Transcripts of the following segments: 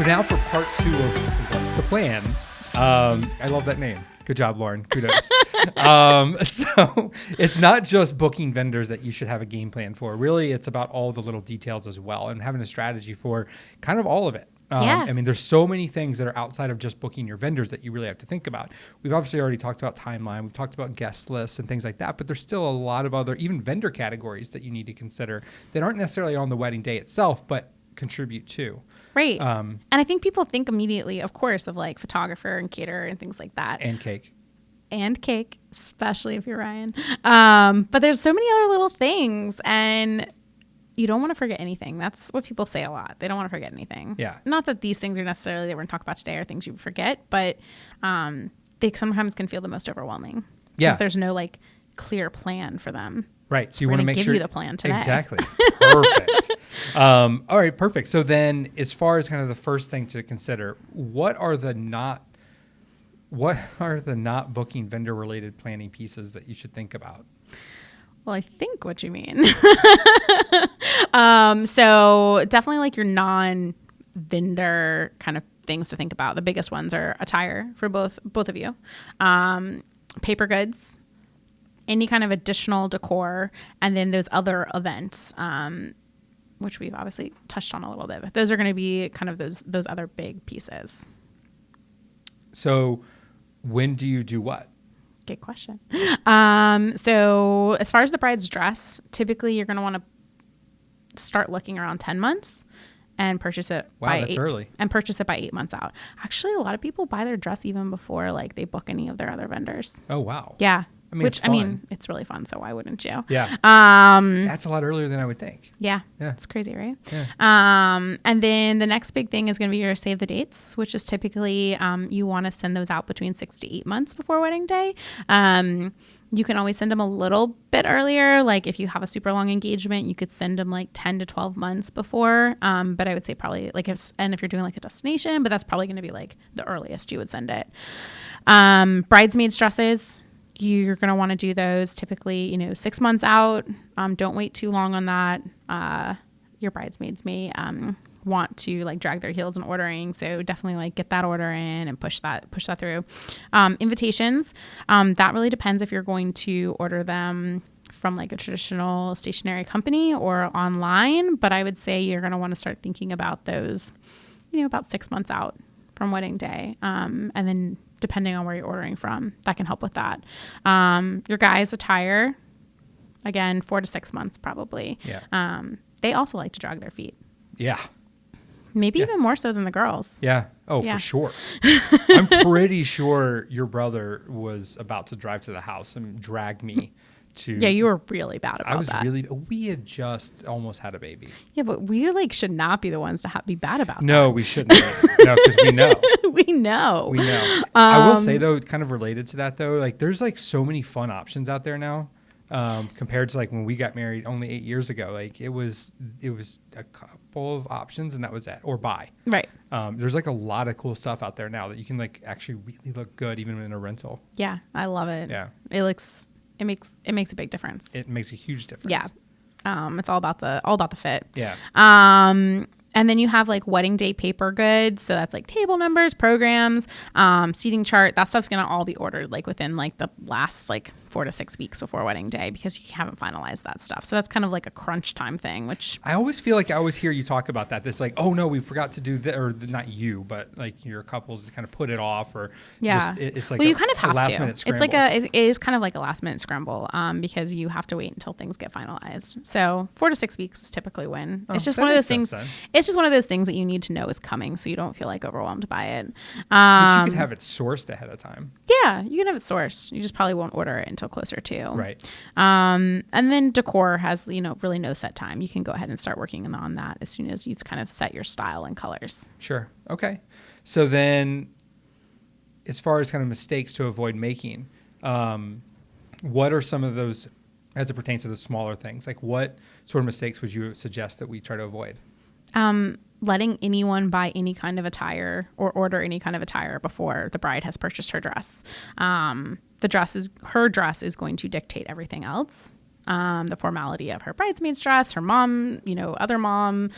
So now for part 2 of What's the Plan? I love that name. Good job, Lauren. Kudos. So it's not just booking vendors that you should have a game plan for. Really, it's about all the little details as well and having a strategy for kind of all of it. Yeah. I mean, there's so many things that are outside of just booking your vendors that you really have to think about. We've obviously already talked about timeline. We've talked about guest lists and things like that, but there's still a lot of other, even vendor categories that you need to consider that aren't necessarily on the wedding day itself, but contribute to. Right. And I think people think immediately, of course, of like photographer and caterer and things like that. And cake. And cake, especially if you're Ryan. But there's so many other little things, and you don't want to forget anything. That's what people say a lot. They don't want to forget anything. Yeah. Not that these things are necessarily that we're going to talk about today are things you forget, but they sometimes can feel the most overwhelming. Yeah. Because there's no like clear plan for them. Right. So you want to make give sure you the plan today. Exactly. Perfect. All right. Perfect. So then as far as kind of the first thing to consider, what are the not booking vendor related planning pieces that you should think about? Well, I think what you mean. So definitely like your non-vendor kind of things to think about. The biggest ones are attire for both of you, paper goods, any kind of additional decor, and then those other events, which we've obviously touched on a little bit. But those are going to be kind of those other big pieces. So when do you do what? Good question. So as far as the bride's dress, typically you're going to want to start looking around 10 months and purchase it. Wow, that's early. And purchase it by 8 months out. Actually, a lot of people buy their dress even before like they book any of their other vendors. Oh, wow. Yeah. I mean, I mean, it's really fun. So why wouldn't you? Yeah. That's a lot earlier than I would think. Yeah. Yeah. It's crazy, right? Yeah. And then the next big thing is going to be your save the dates, which is typically you want to send those out between 6 to 8 months before wedding day. You can always send them a little bit earlier. Like if you have a super long engagement, you could send them like 10 to 12 months before. But I would say probably like if you're doing like a destination, but that's probably going to be like the earliest you would send it. Bridesmaids dresses, you're going to want to do those typically, 6 months out. Don't wait too long on that. Your bridesmaids may want to like drag their heels in ordering, so definitely like get that order in and push that through. Invitations, that really depends if you're going to order them from like a traditional stationery company or online, but I would say you're going to want to start thinking about those about 6 months out from wedding day, and then depending on where you're ordering from, that can help with that. Your guys' attire, again, 4 to 6 months probably. Yeah. They also like to drag their feet. Yeah. Maybe even more so than the girls. Yeah. Oh, Yeah. for sure. I'm pretty sure your brother was about to drive to the house and drag me to. Yeah, you were really bad about that. We had just almost had a baby. Yeah, but we like should not be the ones to be bad about that. No, we shouldn't. No, because we know. We know. We know. I will say though, kind of related to that though, like there's like so many fun options out there now. Compared to like when we got married only 8 years ago, like it was a couple of options and that was it, or buy. Right. There's like a lot of cool stuff out there now that you can like actually really look good even in a rental. Yeah, I love it. Yeah. It makes a big difference. It makes a huge difference. Yeah. It's all about the fit. Yeah. And then you have like wedding day paper goods. So that's like table numbers, programs, seating chart. That stuff's going to all be ordered like within like the last like 4 to 6 weeks before wedding day because you haven't finalized that stuff. So that's kind of like a crunch time thing, which I always feel like I always hear you talk about that. It's like, oh no, we forgot to do that, or not you, but like your couples kind of put it off, or yeah, it's like you kind of have last to. minute scramble. It is kind of like a last minute scramble because you have to wait until things get finalized. So 4 to 6 weeks is typically when it's just one of those things. It's just one of those things that you need to know is coming, so you don't feel like overwhelmed by it. But you could have it sourced ahead of time. Yeah, you can have it sourced. You just probably won't order it until closer to. Right. And then decor has, really no set time. You can go ahead and start working on that as soon as you've kind of set your style and colors. Sure. Okay. So then as far as kind of mistakes to avoid making, what are some of those as it pertains to the smaller things? Like what sort of mistakes would you suggest that we try to avoid? Letting anyone buy any kind of attire or order any kind of attire before the bride has purchased her dress. Her dress is going to dictate everything else. the formality of her bridesmaid's dress, her mom, other mom,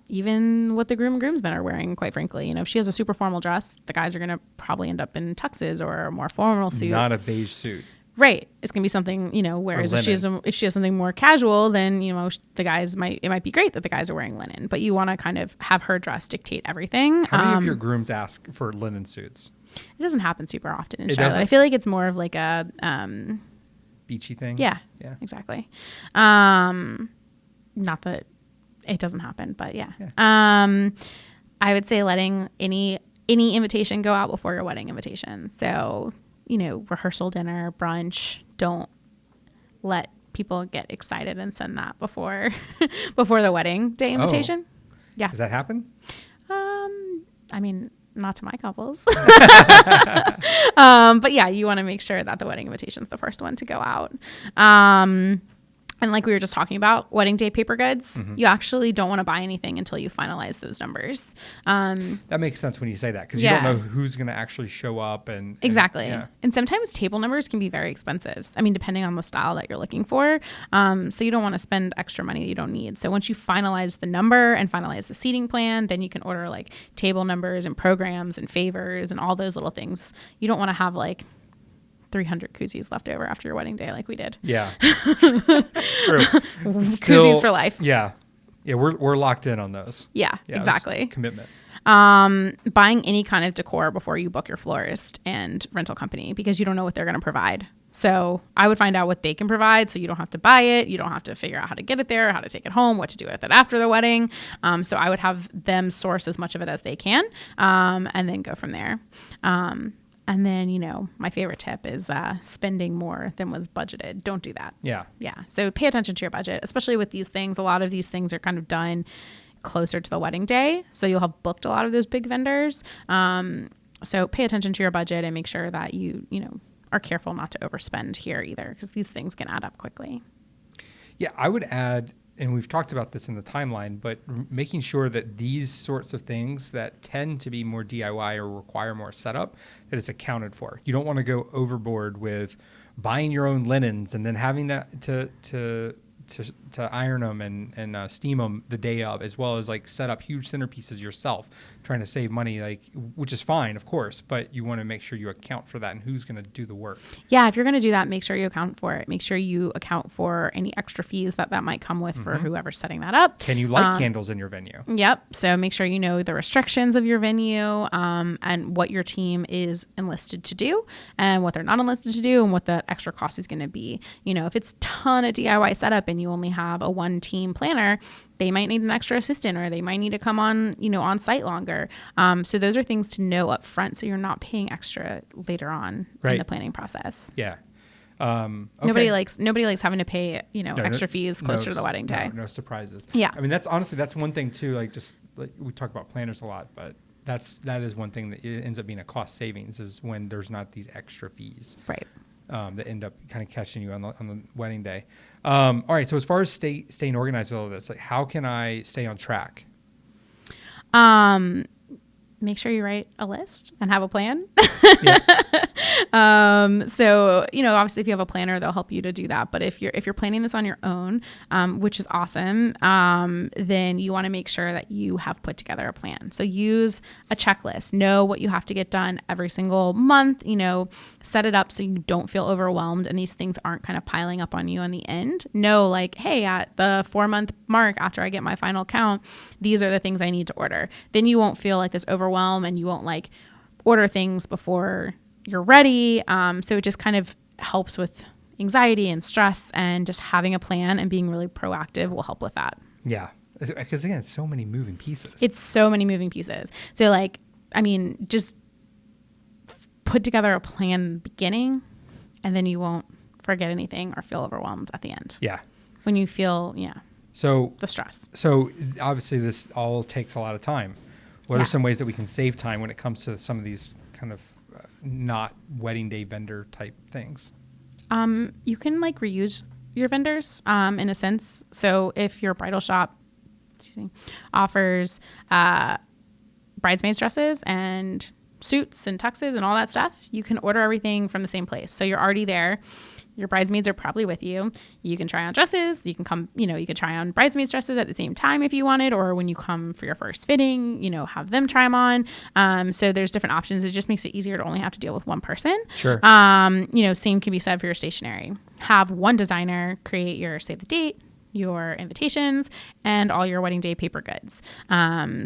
even what the groom and groomsmen are wearing, quite frankly. If she has a super formal dress, the guys are going to probably end up in tuxes or a more formal suit. Not a beige suit. Right. It's going to be something, whereas if she has something more casual, then, the guys it might be great that the guys are wearing linen, but you want to kind of have her dress dictate everything. How many of your grooms ask for linen suits? It doesn't happen super often in Charlotte. I feel like it's more of like a, beachy thing. Yeah, exactly. Not that it doesn't happen, but yeah. I would say letting any invitation go out before your wedding invitation. So, rehearsal dinner, brunch, don't let people get excited and send that before the wedding day invitation. Yeah. Does that happen? I mean, not to my couples. But yeah, you want to make sure that the wedding invitation is the first one to go out. And like we were just talking about, wedding day paper goods, you actually don't want to buy anything until you finalize those numbers. That makes sense when you say that, because you don't know who's going to actually show up. Exactly. And sometimes table numbers can be very expensive. I mean, depending on the style that you're looking for. So you don't want to spend extra money that you don't need. So once you finalize the number and finalize the seating plan, then you can order like table numbers and programs and favors and all those little things. You don't want to have like 300 koozies left over after your wedding day like we did. Yeah. True. Koozies for life. Yeah. Yeah, we're locked in on those. Yeah, exactly. Commitment. Buying any kind of decor before you book your florist and rental company, because you don't know what they're going to provide. So I would find out what they can provide, so you don't have to buy it. You don't have to figure out how to get it there, how to take it home, what to do with it after the wedding. So I would have them source as much of it as they can, and then go from there. And then, my favorite tip is spending more than was budgeted. Don't do that. Yeah. Yeah. So pay attention to your budget, especially with these things. A lot of these things are kind of done closer to the wedding day. So you'll have booked a lot of those big vendors. So pay attention to your budget and make sure that you are careful not to overspend here either, because these things can add up quickly. Yeah, I would add, and we've talked about this in the timeline, but making sure that these sorts of things that tend to be more DIY or require more setup, that it's accounted for. You don't want to go overboard with buying your own linens and then having to iron them and steam them the day of, as well as like set up huge centerpieces yourself, trying to save money, which is fine, of course, but you want to make sure you account for that and who's going to do the work. Yeah, if you're going to do that, make sure you account for it. Make sure you account for any extra fees that might come with for whoever's setting that up. Can you light candles in your venue? Yep. So make sure you know the restrictions of your venue, and what your team is enlisted to do and what they're not enlisted to do and what the extra cost is going to be. If it's a ton of DIY setup and you only have a one team planner, they might need an extra assistant, or they might need to come on, on site longer. So those are things to know up front, so you're not paying extra later on in the planning process. Yeah. Okay. Nobody likes having to pay, extra fees closer to the wedding day. No surprises. Yeah. I mean, that's one thing too, like we talk about planners a lot, but that is one thing that it ends up being a cost savings, is when there's not these extra fees. Right. That end up kind of catching you on the wedding day. All right. So as far as staying organized with all of this, like, how can I stay on track? Make sure you write a list and have a plan. Yeah. So, obviously if you have a planner, they'll help you to do that. But if you're planning this on your own, which is awesome, then you want to make sure that you have put together a plan. So use a checklist, know what you have to get done every single month, set it up so you don't feel overwhelmed and these things aren't kind of piling up on you in the end. Know hey, at the 4-month mark, after I get my final count, these are the things I need to order. Then you won't feel like this overwhelm, and you won't order things before you're ready. So it just kind of helps with anxiety and stress, and just having a plan and being really proactive will help with that. Yeah. Because again, it's so many moving pieces. So just put together a plan in the beginning, and then you won't forget anything or feel overwhelmed at the end. Yeah. When you feel, the stress. So obviously this all takes a lot of time. What are some ways that we can save time when it comes to some of these kind of not wedding day vendor type things? You can reuse your vendors in a sense. So if your bridal shop offers bridesmaids dresses and suits and tuxes and all that stuff, you can order everything from the same place. So you're already there. Your bridesmaids are probably with you. You can try on dresses. You can come, you could try on bridesmaids dresses at the same time if you wanted, or when you come for your first fitting, have them try them on. So there's different options. It just makes it easier to only have to deal with one person. Sure. Same can be said for your stationery. Have one designer create your save the date, your invitations, and all your wedding day paper goods.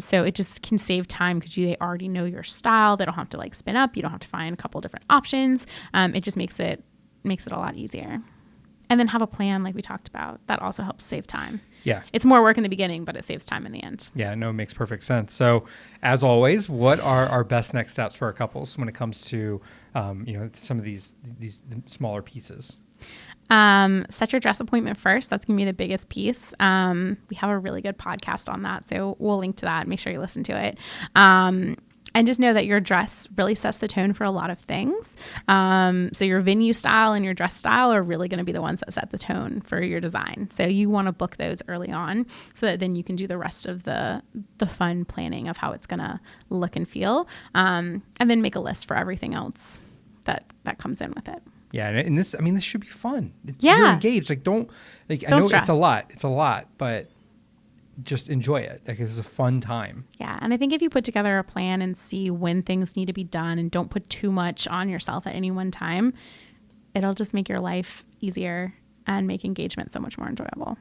So it just can save time because they already know your style. They don't have to like spin up. You don't have to find a couple different options. It just makes it a lot easier. And then have a plan like we talked about. That also helps save time. Yeah. It's more work in the beginning, but it saves time in the end. Yeah, no, it makes perfect sense. So as always, what are our best next steps for our couples when it comes to, some of these smaller pieces? Set your dress appointment first. That's going to be the biggest piece. We have a really good podcast on that, so we'll link to that. Make sure you listen to it. And just know that your dress really sets the tone for a lot of things. So your venue style and your dress style are really going to be the ones that set the tone for your design. So you want to book those early on so that then you can do the rest of the fun planning of how it's going to look and feel. And then make a list for everything else that comes in with it. Yeah, and this should be fun. Yeah. You're engaged. Don't I know stress. It's a lot, but just enjoy it. Like, it's a fun time. Yeah. And I think if you put together a plan and see when things need to be done and don't put too much on yourself at any one time, it'll just make your life easier and make engagement so much more enjoyable.